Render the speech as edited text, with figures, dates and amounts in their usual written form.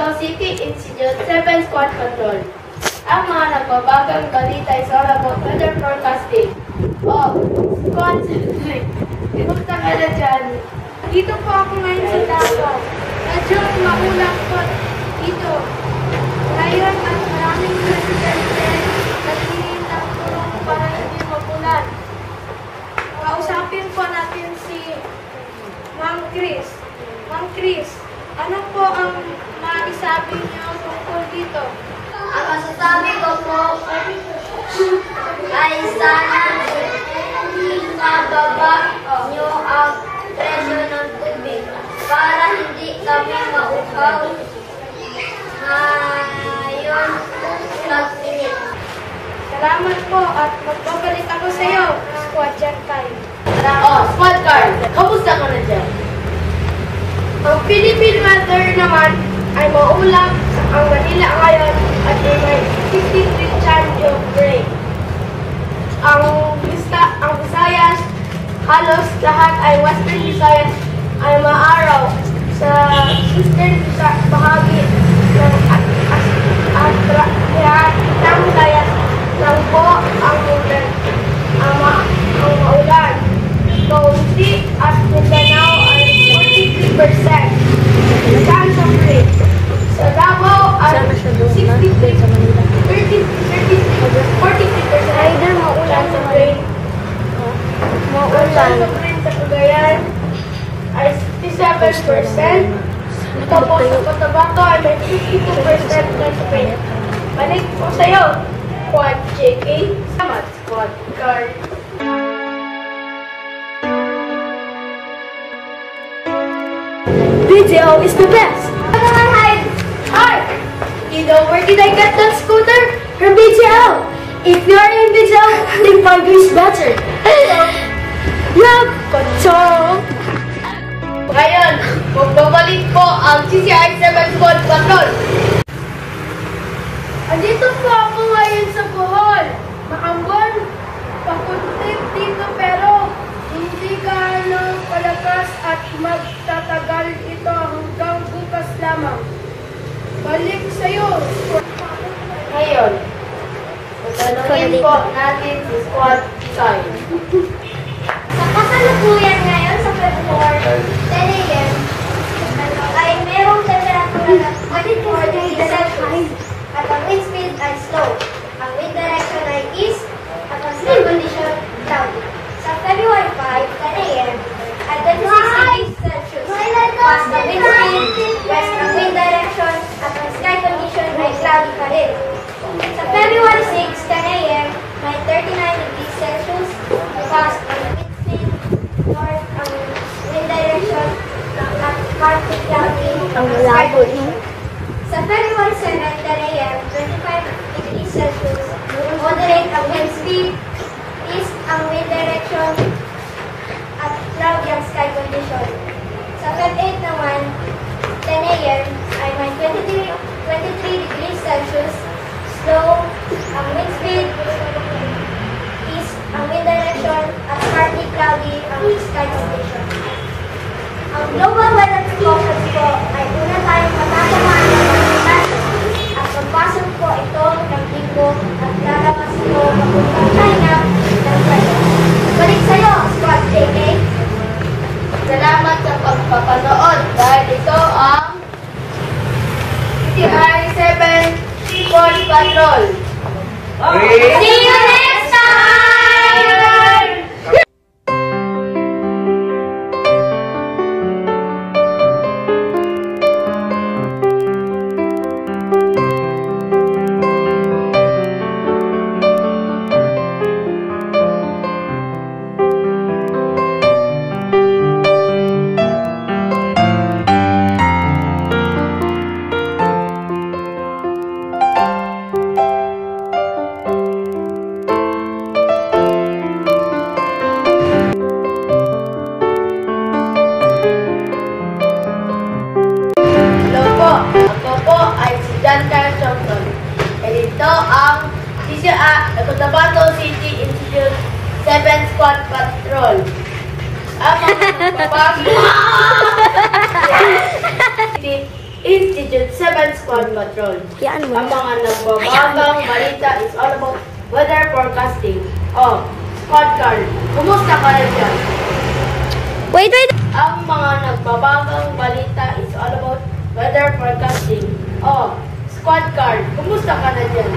Cotabato City Institute 7 Squad Patrol. Ang mga nagbabagang balita is all about weather forecasting. Squad 7. Ipunta ka na dyan. Dito po ako ngayon sa Davao. Medyo maulap po dito. Ngayon at maraming presidente nagtingin ng tulong para hindi magulan. Kausapin po natin si Ma'am Chris. Ma'am Chris, ano po ang maisabi niyo tungkol dito? Ang masasabi ko po ay sana mababa niyo ang presyo ng tubig para hindi kami mauhaw ngayon tag-init. Salamat po at magbabalik ako sa iyo, Squad Jankay. Squad Car, kamusta ka na dyan? Ang Philippine weather naman ay maulap ang Manila ngayon at may 50% chance of rain. Ang Visayas, halos lahat ay Western Visayas ay maaraw. Sa Eastern bahagi ng Visayas lang po ang maulan. Kaunti at Mindanao ay 43% chance of rain. Sa Davao ay 43% chance of rain. Ang chance of rain sa Cagayan ay 67%. Ito po sa Cotabato ay may 52% chance of rain. Balik po sa'yo, Squad JK. Salamat, Squad Car. Video is the best! Hi! You know where did I get that scooter? From BGL! If you're in BGL, then Figo is better! Yup! Pacho! Ngayon, magbabalik po ang CCI 7 Squad Patrol. Andito po ako ngayon sa Bohol. Maambon, pakuntik dito pero hindi gaano palakas at magtatagal ito hanggang bukas lamang. Balik sa'yo. Ngayon, tatanungin po natin si Squad 5. Sa kasalukuyan ngayon sa February 10 a.m. ay merong temperatura na 24 degrees Celsius at ang wind speed ay slow. Ang wind direction ay east at ang sky condition cloudy. Sa February 5, 10 a.m. ay 26 degrees Celsius. Mas ang wind speed, west ang wind direction at ang sky condition ay cloudy pa rin. Sa February 6, 10 a.m. may 39 degrees Celsius. Fast ang wind speed, north ang wind direction at partly cloudy ang sky condition. Sa February 7, 10 a.m. 25 degrees Celsius. Moderate ang wind speed, east ang wind direction at cloudy ang sky condition. Sa Feb 8 naman, 10 a.m. ay may 23 degrees Celsius. Slow ang wind speed, east ang wind direction at partly cloudy ang sky condition. Ang global weather precautions po ay una tayong matatamaan ng pagkakas at pagpasok po ito ng linggo at lalabas po papuntang China ng China. Balik sa'yo, Squad JK. Salamat sa pagpapanood dahil ito ang CCI 7 Squad Patrol. See you next time! Cotabato City Institute 7 Squad Patrol. Ang mga Institute 7 Squad Patrol. Yan mo. Ang mga nagbabagang balita is all about weather forecasting. Oh, Squad Car, kumusta ka na dyan? Wait. Ang mga nagbabagang balita is all about weather forecasting. Oh, Squad Car, kumusta ka na dyan?